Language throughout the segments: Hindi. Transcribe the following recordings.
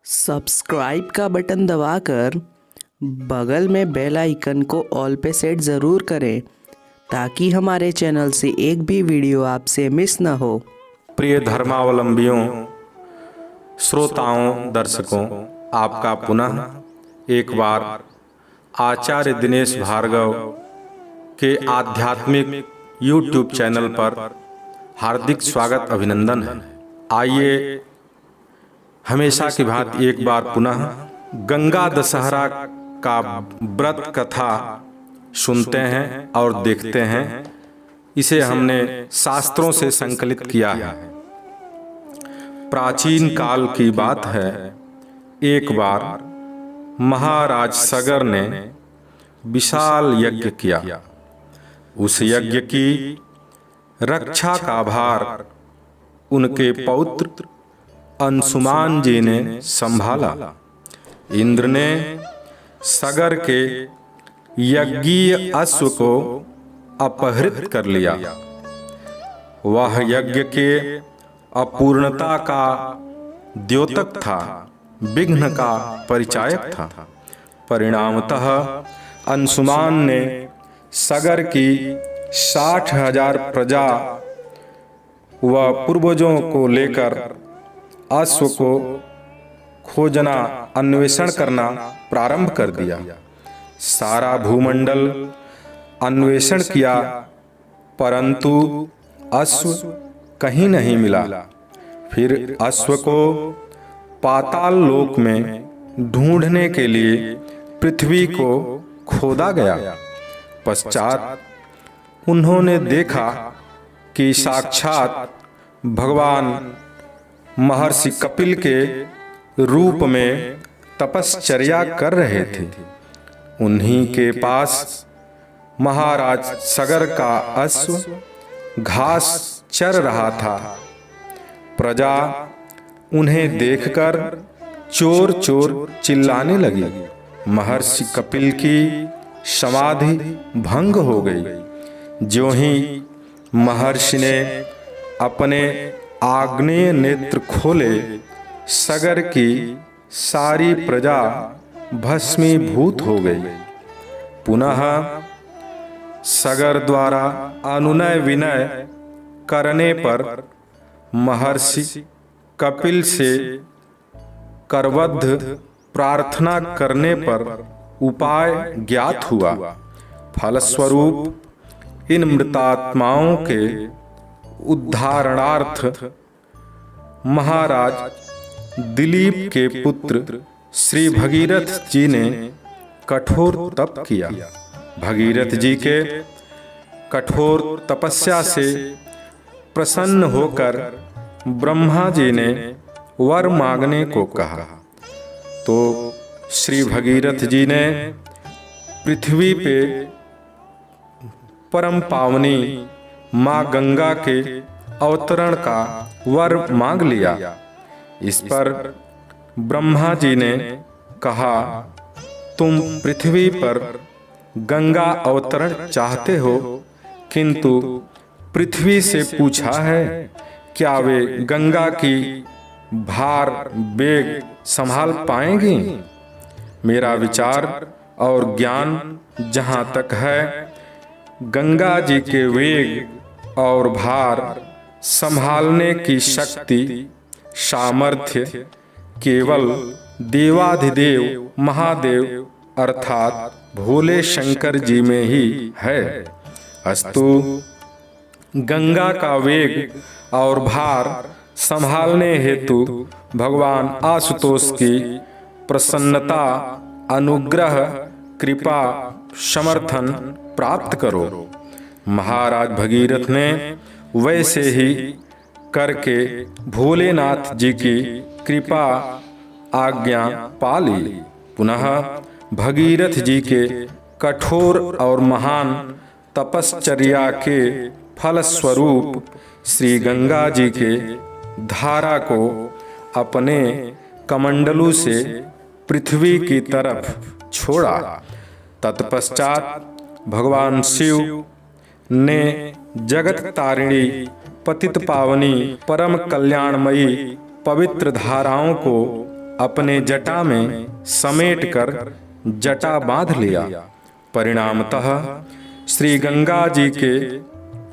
सब्सक्राइब का बटन दबाकर बगल में बेल आइकन को ऑल पे सेट ज़रूर करें ताकि हमारे चैनल से एक भी वीडियो आपसे मिस न हो। प्रिय धर्मावलंबियों, श्रोताओं, दर्शकों, आपका पुनः एक बार आचार्य दिनेश भार्गव के आध्यात्मिक YouTube चैनल पर हार्दिक स्वागत अभिनंदन है। आइए हमेशा की भांति एक बार पुनः गंगा दशहरा का व्रत कथा सुनते हैं और देखते हैं। इसे हमने शास्त्रों से संकलित किया है। प्राचीन काल की बात है, एक बार महाराज सगर ने विशाल यज्ञ किया। उस यज्ञ की रक्षा का भार उनके पौत्र अंशुमान जी ने संभाला। इंद्र ने सगर के यज्ञीय अश्व को अपहृत कर लिया। वह यज्ञ के अपूर्णता का द्योतक था, विघ्न का परिचायक था। परिणामतः अंशुमान ने सगर की 60,000 प्रजा व पूर्वजों को लेकर अश्व को खोजना, अन्वेषण करना प्रारंभ कर दिया। सारा भूमंडल अन्वेषण किया, परंतु अश्व कहीं नहीं मिला। फिर अश्व को पाताल लोक में ढूंढने के लिए पृथ्वी को खोदा गया। पश्चात उन्होंने देखा कि साक्षात भगवान महर्षि कपिल के रूप में तपश्चर्या कर रहे थे। उन्हीं के पास महाराज सगर का अश्व घास चर रहा था। प्रजा उन्हें देखकर चोर चोर चिल्लाने लगी। महर्षि कपिल की समाधि भंग हो गई। ज्यों ही महर्षि ने अपने आग्नेय नेत्र खोले, सगर की सारी प्रजा भस्मीभूत हो गई। पुनः सगर द्वारा अनुनय विनय करने पर महर्षि कपिल से करबद्ध प्रार्थना करने पर उपाय ज्ञात हुआ। फलस्वरूप इन मृतात्माओं के उद्धारणार्थ महाराज दिलीप के पुत्र श्री भगीरथ जी ने कठोर तप किया। भगीरथ जी के कठोर तपस्या से प्रसन्न होकर ब्रह्मा जी ने वर मांगने को कहा। तो श्री भगीरथ जी ने पृथ्वी पे परम पावनी माँ गंगा के अवतरण का वर मांग लिया। इस पर ब्रह्मा जी ने कहा, तुम पृथ्वी पर गंगा अवतरण चाहते हो, किंतु पृथ्वी से पूछा है क्या वे गंगा की भार वेग संभाल पाएंगी? मेरा विचार और ज्ञान जहाँ तक है, गंगा जी के वेग और भार संभालने की शक्ति, सामर्थ्य केवल देवाधिदेव महादेव अर्थात भोले शंकर जी में ही है। अस्तु गंगा का वेग और भार संभालने हेतु भगवान आशुतोष की प्रसन्नता, अनुग्रह, कृपा, समर्थन प्राप्त करो। महाराज भगीरथ ने वैसे ही करके भोलेनाथ जी की कृपा आज्ञा पा ली। पुनः भगीरथ जी के कठोर और महान तपश्चर्या के फलस्वरूप श्री गंगा जी के धारा को अपने कमंडलू से पृथ्वी की तरफ छोड़ा। तत्पश्चात भगवान शिव ने जगत तारिणी, पतित पावनी, परम कल्याणमयी पवित्र धाराओं को अपने जटा में समेटकर जटा बांध लिया। परिणामतः श्री गंगा जी के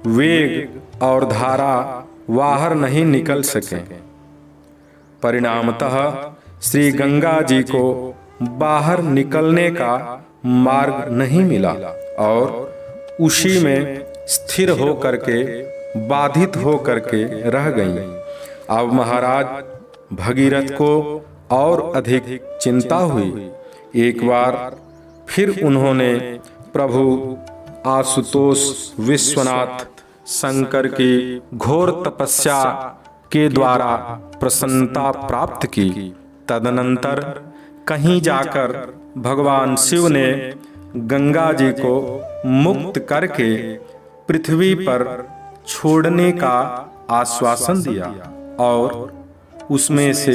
वेग और धारा बाहर नहीं निकल सके। परिणामतः श्री गंगा जी को बाहर निकलने का मार्ग नहीं मिला और उसी में स्थिर होकर के बाधित होकर के रह गईं। अब महाराज भगीरथ को और अधिक चिंता हुई। एक बार फिर उन्होंने प्रभु आशुतोष विश्वनाथ शंकर की घोर तपस्या के द्वारा प्रसन्नता प्राप्त की। तदनंतर कहीं जाकर भगवान शिव ने गंगा जी को मुक्त करके पृथ्वी पर छोड़ने का आश्वासन दिया और उसमें से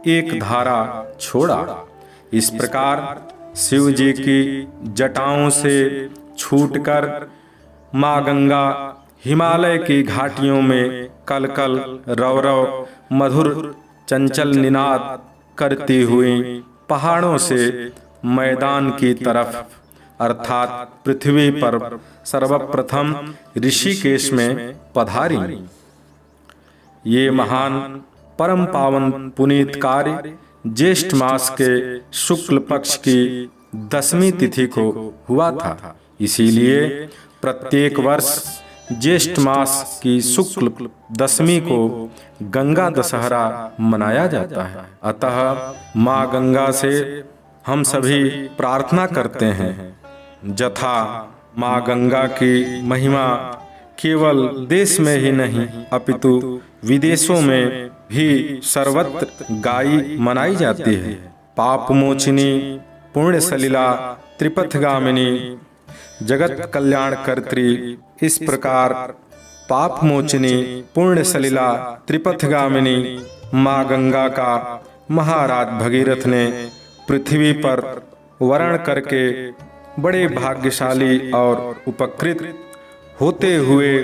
एक धारा छोड़ा। इस प्रकार शिव जी की जटाओं से छूटकर माँ गंगा हिमालय की घाटियों में कलकल रवरव मधुर चंचल निनाद करती हुई पहाड़ों से मैदान की तरफ अर्थात पृथ्वी पर सर्वप्रथम ऋषिकेश में पधारी। ये महान परम पावन पुनीत कार्य ज्येष्ठ मास के शुक्ल पक्ष की 10वीं तिथि को हुआ था। इसीलिए प्रत्येक वर्ष ज्येष्ठ मास की शुक्ल 10वीं को गंगा दशहरा मनाया जाता है। अतः माँ गंगा से हम सभी प्रार्थना करते हैं जथा माँ गंगा की महिमा केवल देश में ही नहीं अपितु विदेशों में भी सर्वत्र गाई मनाई जाती है। पाप मोचिनी पुण्य सलिला त्रिपथगामिनी जगत कल्याण कर्त्री। इस प्रकार पाप मोचिनी पुण्य सलिला त्रिपथगामिनी माँ गंगा का महाराज भगीरथ ने पृथ्वी पर वर्ण करके बड़े भाग्यशाली और उपकृत होते हुए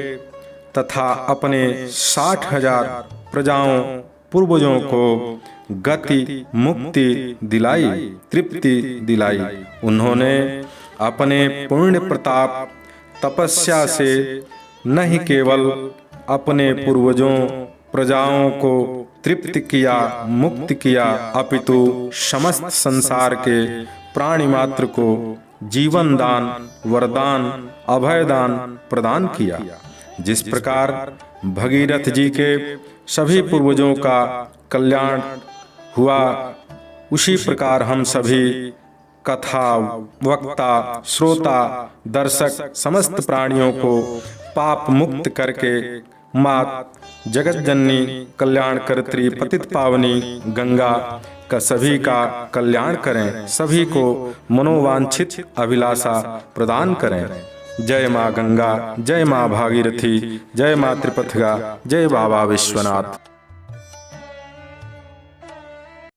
तथा अपने 60,000 प्रजाओं पूर्वजों को गति मुक्ति दिलाई, तृप्ति दिलाई। उन्होंने अपने पुण्य प्रताप तपस्या से नहीं केवल अपने पूर्वजों प्रजाओं को तृप्त किया, मुक्त किया, अपितु समस्त संसार के प्राणी मात्र को जीवन दान, वरदान, अभयदान प्रदान किया। जिस प्रकार भगीरथ जी के सभी पूर्वजों का कल्याण हुआ, उसी प्रकार हम सभी कथा वक्ता, श्रोता, दर्शक समस्त प्राणियों को पाप मुक्त करके मात जगत जननी कल्याण कर्त्री पतित पावनी गंगा का सभी का कल्याण करें, सभी को मनोवांछित अभिलाषा प्रदान करें। जय माँ गंगा, जय माँ भागीरथी, जय माँ त्रिपथगा, जय बाबा विश्वनाथ।